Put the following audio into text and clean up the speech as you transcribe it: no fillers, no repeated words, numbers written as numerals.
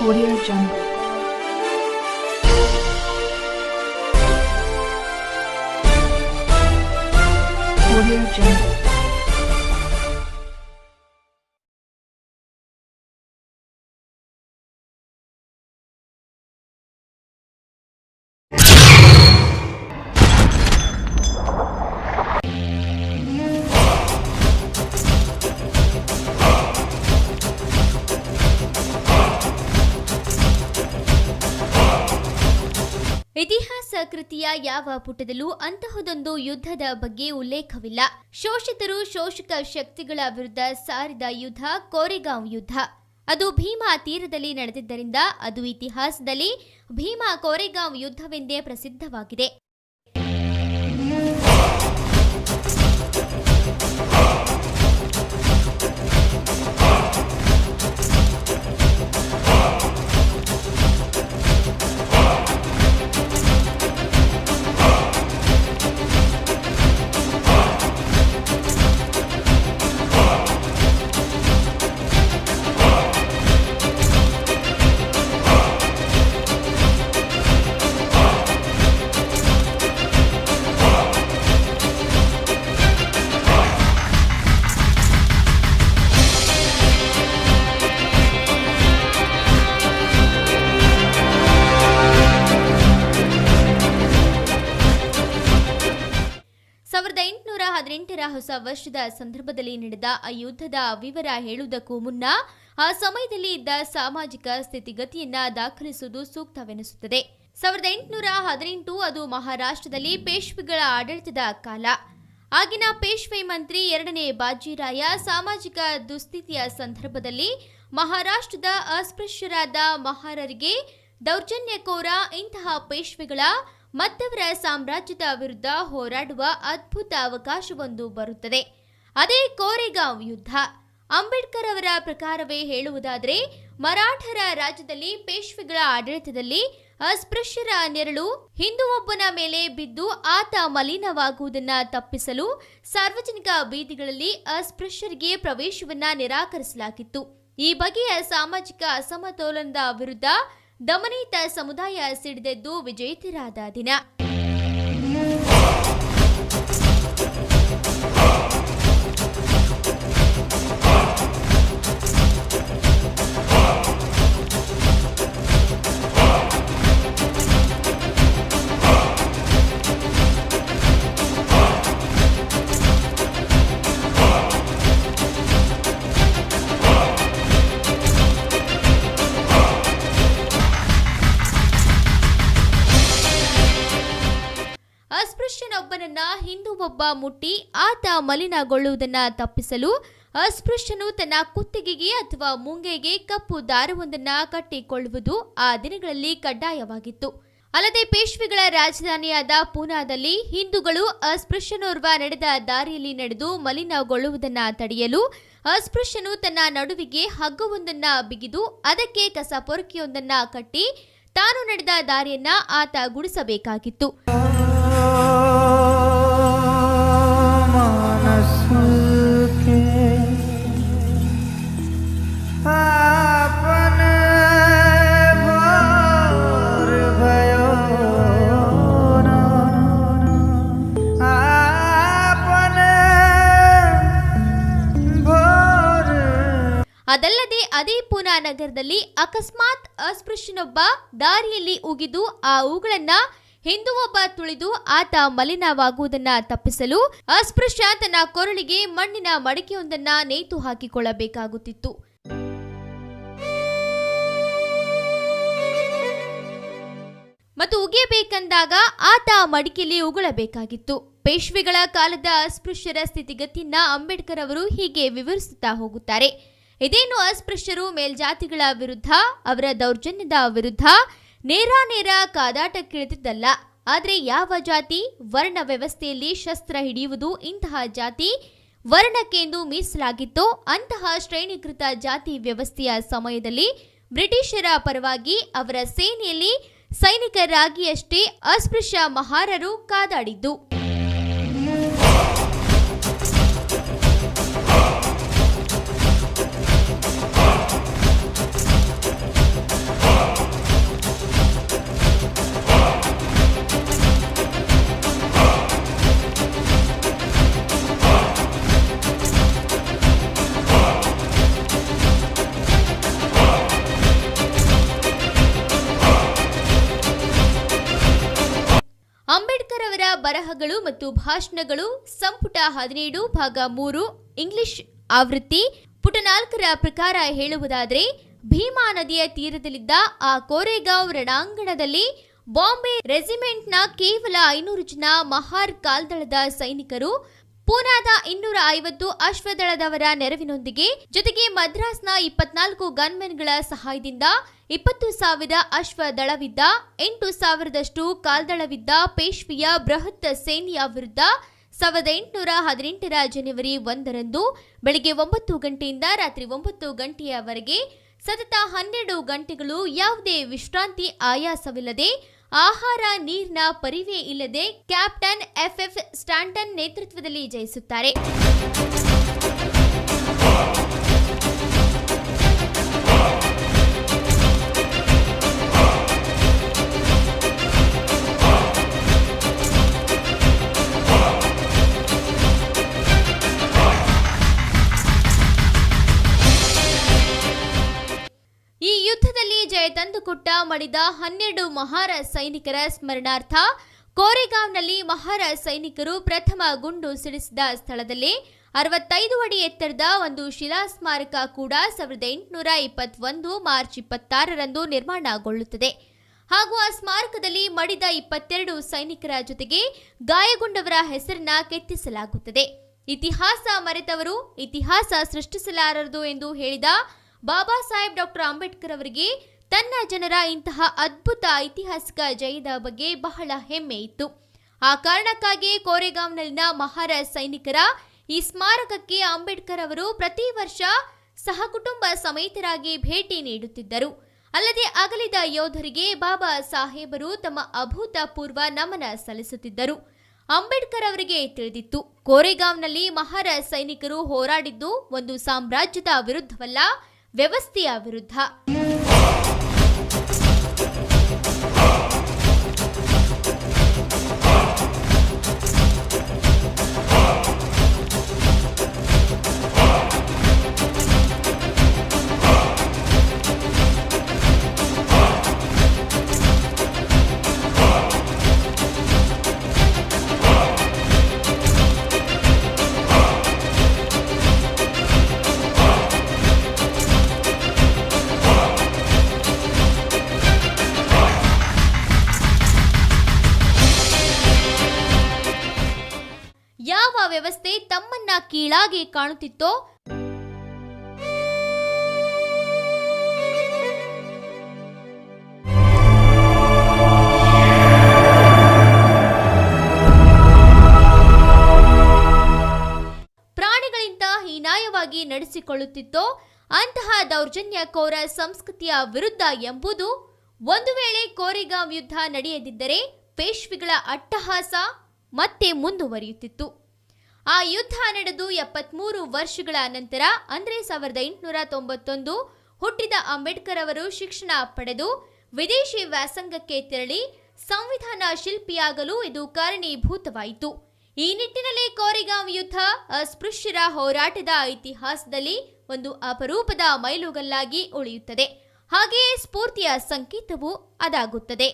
Audio Jungle. Audio Jungle. ಇತಿಹಾಸ ಕೃತಿಯ ಯಾವ ಪುಟದಲ್ಲೂ ಅಂತಹದೊಂದು ಯುದ್ಧದ ಬಗ್ಗೆ ಉಲ್ಲೇಖವಿಲ್ಲ. ಶೋಷಿತರು ಶೋಷಕ ಶಕ್ತಿಗಳ ವಿರುದ್ಧ ಸಾರಿದ ಯುದ್ಧ ಕೋರೆಗಾಂವ್ ಯುದ್ಧ. ಅದು ಭೀಮಾ ತೀರದಲ್ಲಿ ನಡೆದಿದ್ದರಿಂದ ಅದು ಇತಿಹಾಸದಲ್ಲಿ ಭೀಮಾ ಕೋರೆಗಾಂವ್ ಯುದ್ಧವೆಂದೇ ಪ್ರಸಿದ್ಧವಾಗಿದೆ. ಹೊಸ ವರ್ಷದ ಸಂದರ್ಭದಲ್ಲಿ ನಡೆದ ಆ ಯುದ್ಧದ ವಿವರ ಹೇಳುವುದಕ್ಕೂ ಮುನ್ನ ಆ ಸಮಯದಲ್ಲಿ ಇದ್ದ ಸಾಮಾಜಿಕ ಸ್ಥಿತಿಗತಿಯನ್ನ ದಾಖಲಿಸುವುದು ಸೂಕ್ತವೆನಿಸುತ್ತದೆ. 1818 ಅದು ಮಹಾರಾಷ್ಟ್ರದಲ್ಲಿ ಪೇಶ್ವೆಗಳ ಆಡಳಿತದ ಕಾಲ. ಆಗಿನ ಪೇಶ್ವೆ ಮಂತ್ರಿ 2ನೇ ಬಾಜಿರಾಯ ಸಾಮಾಜಿಕ ದುಸ್ಥಿತಿಯ ಸಂದರ್ಭದಲ್ಲಿ ಮಹಾರಾಷ್ಟ್ರದ ಅಸ್ಪೃಶ್ಯರಾದ ಮಹಾರರಿಗೆ ದೌರ್ಜನ್ಯಕೋರ ಇಂತಹ ಪೇಶ್ವೆಗಳ ಮತ್ತವರ ಸಾಮ್ರಾಜ್ಯದ ವಿರುದ್ಧ ಹೋರಾಡುವ ಅದ್ಭುತ ಅವಕಾಶವೊಂದು ಬರುತ್ತದೆ. ಅದೇ ಕೋರೆಗಾಂವ್ ಯುದ್ಧ. ಅಂಬೇಡ್ಕರ್ ಅವರ ಪ್ರಕಾರವೇ ಹೇಳುವುದಾದರೆ ಮರಾಠರ ರಾಜ್ಯದಲ್ಲಿ ಪೇಶ್ವೆಗಳ ಆಡಳಿತದಲ್ಲಿ ಅಸ್ಪೃಶ್ಯರ ನೆರಳು ಹಿಂದುವೊಬ್ಬನ ಮೇಲೆ ಬಿದ್ದು ಆತ ಮಲಿನವಾಗುವುದನ್ನು ತಪ್ಪಿಸಲು ಸಾರ್ವಜನಿಕ ಬೀದಿಗಳಲ್ಲಿ ಅಸ್ಪೃಶ್ಯರಿಗೆ ಪ್ರವೇಶವನ್ನ ನಿರಾಕರಿಸಲಾಗಿತ್ತು. ಈ ಬಗೆಯ ಸಾಮಾಜಿಕ ಅಸಮತೋಲನದ ವಿರುದ್ಧ ದಮನಿತ ಸಮುದಾಯ ಸಿಡಿದೆದ್ದು ವಿಜೇತರಾದ ದಿನ. ಅಸ್ಪೃಶ್ಯನೊಬ್ಬನನ್ನ ಹಿಂದುವೊಬ್ಬ ಮುಟ್ಟಿ ಆತ ಮಲಿನಗೊಳ್ಳುವುದನ್ನ ತಪ್ಪಿಸಲು ಅಸ್ಪೃಶ್ಯನು ತನ್ನ ಕುತ್ತಿಗೆಗೆ ಅಥವಾ ಮುಂಗೆಗೆ ಕಪ್ಪು ದಾರವೊಂದನ್ನ ಕಟ್ಟಿಕೊಳ್ಳುವುದು ಆ ದಿನಗಳಲ್ಲಿ ಕಡ್ಡಾಯವಾಗಿತ್ತು. ಅಲ್ಲದೆ ಪೇಶ್ವೆಗಳ ರಾಜಧಾನಿಯಾದ ಪೂನಾದಲ್ಲಿ ಹಿಂದೂಗಳು ಅಸ್ಪೃಶ್ಯನೋರ್ವ ನಡೆದ ದಾರಿಯಲ್ಲಿ ನಡೆದು ಮಲಿನಗೊಳ್ಳುವುದನ್ನ ತಡೆಯಲು ಅಸ್ಪೃಶ್ಯನು ತನ್ನ ನಡುವಿಗೆ ಹಗ್ಗವೊಂದನ್ನ ಬಿಗಿದು ಅದಕ್ಕೆ ಕಸ ಪೊರಕೆಯೊಂದನ್ನ ಕಟ್ಟಿ ತಾನು ನಡೆದ ದಾರಿಯನ್ನ ಆತ ಗುಡಿಸಬೇಕಾಗಿತ್ತು. ಅದಲ್ಲದೆ ಅದೇ ಪೂನಾ ನಗರದಲ್ಲಿ ಅಕಸ್ಮಾತ್ ಅಸ್ಪೃಶ್ಯನೊಬ್ಬ ದಾರಿಯಲ್ಲಿ ಉಗಿದು ಆ ಹೂಗಳನ್ನ ಹಿಂದುವೊಬ್ಬ ತುಳಿದು ಆತ ಮಲಿನವಾಗುವುದನ್ನ ತಪ್ಪಿಸಲು ಅಸ್ಪೃಶ್ಯ ತನ್ನ ಕೊರಳಿಗೆ ಮಣ್ಣಿನ ಮಡಿಕೆಯೊಂದನ್ನ ನೇತು ಹಾಕಿಕೊಳ್ಳಬೇಕಾಗುತ್ತಿತ್ತು. ಮತ್ತು ಉಗಿಯಬೇಕೆಂದಾಗ ಆತ ಮಡಿಕೆಯಲ್ಲಿ ಉಗುಳಬೇಕಾಗಿತ್ತು. ಪೇಶ್ವೆಗಳ ಕಾಲದ ಅಸ್ಪೃಶ್ಯರ ಸ್ಥಿತಿಗತಿಯನ್ನ ಅಂಬೇಡ್ಕರ್ ಅವರು ಹೀಗೆ ವಿವರಿಸುತ್ತಾ ಹೋಗುತ್ತಾರೆ. ಇದೇನು ಅಸ್ಪೃಶ್ಯರು ಮೇಲ್ಜಾತಿಗಳ ವಿರುದ್ಧ ಅವರ ದೌರ್ಜನ್ಯದ ವಿರುದ್ಧ ನೇರ ಕಾದಾಟಕ್ಕಿಳಿದಿದ್ದಲ್ಲ. ಆದರೆ ಯಾವ ಜಾತಿ ವರ್ಣ ವ್ಯವಸ್ಥೆಯಲ್ಲಿ ಶಸ್ತ್ರ ಹಿಡಿಯುವುದು ಇಂತಹ ಜಾತಿ ವರ್ಣಕ್ಕೆಂದು ಮೀಸಲಾಗಿತ್ತೋ ಅಂತಹ ಶ್ರೇಣೀಕೃತ ಜಾತಿ ವ್ಯವಸ್ಥೆಯ ಸಮಯದಲ್ಲಿ ಬ್ರಿಟಿಷರ ಪರವಾಗಿ ಅವರ ಸೇನೆಯಲ್ಲಿ ಸೈನಿಕರಾಗಿಯಷ್ಟೇ ಅಸ್ಪೃಶ್ಯ ಮಹಾರರು ಕಾದಾಡಿದ್ದು. ಬರಹಗಳು ಮತ್ತು ಭಾಷಣಗಳು ಸಂಪುಟ 17 ಭಾಗ 3 ಇಂಗ್ಲಿಷ್ ಆವೃತ್ತಿ ಪುಟ 4ರ ಪ್ರಕಾರ ಹೇಳುವುದಾದರೆ, ಭೀಮಾ ನದಿಯ ತೀರದಲ್ಲಿದ್ದ ಆ ಕೋರೆಗಾಂವ್ ರಣಾಂಗಣದಲ್ಲಿ ಬಾಂಬೆ ರೆಜಿಮೆಂಟ್ನ ಕೇವಲ 500 ಜನ ಮಹಾರ್ ಕಾಲ್ದಳದ ಸೈನಿಕರು, ಪೂನಾದ 250 ಅಶ್ವದಳದವರ ನೆರವಿನೊಂದಿಗೆ, ಜೊತೆಗೆ ಮದ್ರಾಸ್ನ 24 ಗನ್ಮೆನ್ಗಳ ಸಹಾಯದಿಂದ 20,000 ಅಶ್ವದಳವಿದ್ದ 8,000ದಷ್ಟು ಕಾಲ್ದಳವಿದ್ದ ಪೇಶ್ವೆಯ ಬೃಹತ್ ಸೇನೆಯ ವಿರುದ್ಧ 1818ರ ಜನವರಿ 1ರಂದು ಬೆಳಗ್ಗೆ 9 ಗಂಟೆಯಿಂದ ರಾತ್ರಿ 9 ಗಂಟೆಯವರೆಗೆ ಸತತ 12 ಗಂಟೆಗಳು ಯಾವುದೇ ವಿಶ್ರಾಂತಿ ಆಯಾಸವಿಲ್ಲದೆ, ಆಹಾರ ನೀರಿನ ಪರಿವೇ ಇಲ್ಲದೆ ಕ್ಯಾಪ್ಟನ್ FF ಸ್ಟಾಂಟನ್ ನೇತೃತ್ವದಲ್ಲಿ ಜಯಿಸುತ್ತಾರೆ. ಈ ಯುದ್ಧದಲ್ಲಿ ಜಯ ತಂದುಕೊಟ್ಟ ಮಡಿದ 12 ಮಹಾರ ಸೈನಿಕರ ಸ್ಮರಣಾರ್ಥ ಕೋರೆಗಾಂವ್ನಲ್ಲಿ ಮಹಾರ ಸೈನಿಕರು ಪ್ರಥಮ ಗುಂಡು ಸಿಡಿಸಿದ ಸ್ಥಳದಲ್ಲಿ 65 ಅಡಿ ಎತ್ತರದ ಒಂದು ಶಿಲಾ ಸ್ಮಾರಕ ಕೂಡ 1821 ಮಾರ್ಚ್ 26ರಂದು ನಿರ್ಮಾಣಗೊಳ್ಳುತ್ತದೆ. ಹಾಗೂ ಆ ಸ್ಮಾರಕದಲ್ಲಿ ಮಡಿದ 22 ಸೈನಿಕರ ಜೊತೆಗೆ ಗಾಯಗೊಂಡವರ ಹೆಸರನ್ನ ಕೆತ್ತಿಸಲಾಗುತ್ತದೆ. ಇತಿಹಾಸ ಮರೆತವರು ಇತಿಹಾಸ ಸೃಷ್ಟಿಸಲಾರದು ಎಂದು ಹೇಳಿದ ಬಾಬಾ ಸಾಹೇಬ್ ಡಾಕ್ಟರ್ ಅಂಬೇಡ್ಕರ್ ಅವರಿಗೆ ತನ್ನ ಜನರ ಇಂತಹ ಅದ್ಭುತ ಐತಿಹಾಸಿಕ ಜಯದ ಬಗ್ಗೆ ಬಹಳ ಹೆಮ್ಮೆ ಇತ್ತು. ಆ ಕಾರಣಕ್ಕಾಗಿ ಕೋರೆಗಾಂವ್ನಲ್ಲಿನ ಮಹಾರ ಸೈನಿಕರ ಈ ಸ್ಮಾರಕಕ್ಕೆ ಅಂಬೇಡ್ಕರ್ ಅವರು ಪ್ರತಿ ವರ್ಷ ಸಹಕುಟುಂಬ ಸಮೇತರಾಗಿ ಭೇಟಿ ನೀಡುತ್ತಿದ್ದರು. ಅಲ್ಲದೆ ಅಗಲಿದ ಯೋಧರಿಗೆ ಬಾಬಾ ಸಾಹೇಬರು ತಮ್ಮ ಅಭೂತಪೂರ್ವ ನಮನ ಸಲ್ಲಿಸುತ್ತಿದ್ದರು. ಅಂಬೇಡ್ಕರ್ ಅವರಿಗೆ ತಿಳಿದಿತ್ತು, ಕೋರೆಗಾಂವ್ನಲ್ಲಿ ಮಹಾರ ಸೈನಿಕರು ಹೋರಾಡಿದ್ದು ಒಂದು ಸಾಮ್ರಾಜ್ಯದ ವಿರುದ್ಧವಲ್ಲ, ವ್ಯವಸ್ಥೆಯ ವಿರುದ್ಧ. ಯಾವ ವ್ಯವಸ್ಥೆ ತಮ್ಮನ್ನ ಕೀಳಾಗಿ ಕಾಣುತ್ತಿತ್ತೋ ಪ್ರಾಣಿಗಳಿಂದ ಹೀನಾಯವಾಗಿ ನಡೆಸಿಕೊಳ್ಳುತ್ತಿತ್ತೋ ಅಂತಹ ದೌರ್ಜನ್ಯಕೋರ ಸಂಸ್ಕೃತಿಯ ವಿರುದ್ಧ ಎಂಬುದು ಒಂದು ವೇಳೆ ಕೋರೆಗಾಂವ್ ಯುದ್ಧ ನಡೆಯದಿದ್ದರೆ ಪೇಶ್ವೆಗಳ ಅಟ್ಟಹಾಸ ಮತ್ತೆ ಮುಂದುವರಿಯುತ್ತಿತ್ತು. ಆ ಯುದ್ಧ ನಡೆದು 73 ವರ್ಷಗಳ ನಂತರ ಅಂದರೆ 1891 ಹುಟ್ಟಿದ ಅಂಬೇಡ್ಕರ್ ಅವರು ಶಿಕ್ಷಣ ಪಡೆದು ವಿದೇಶಿ ವ್ಯಾಸಂಗಕ್ಕೆ ತೆರಳಿ ಸಂವಿಧಾನ ಶಿಲ್ಪಿಯಾಗಲು ಇದು ಕಾರಣೀಭೂತವಾಯಿತು. ಈ ನಿಟ್ಟಿನಲ್ಲಿ ಕೋರೆಗಾಂವ್ ಯುದ್ಧ ಅಸ್ಪೃಶ್ಯರ ಹೋರಾಟದ ಇತಿಹಾಸದಲ್ಲಿ ಒಂದು ಅಪರೂಪದ ಮೈಲುಗಲ್ಲಾಗಿ ಉಳಿಯುತ್ತದೆ. ಹಾಗೆಯೇ ಸ್ಫೂರ್ತಿಯ ಸಂಕೇತವೂ ಅದಾಗುತ್ತದೆ.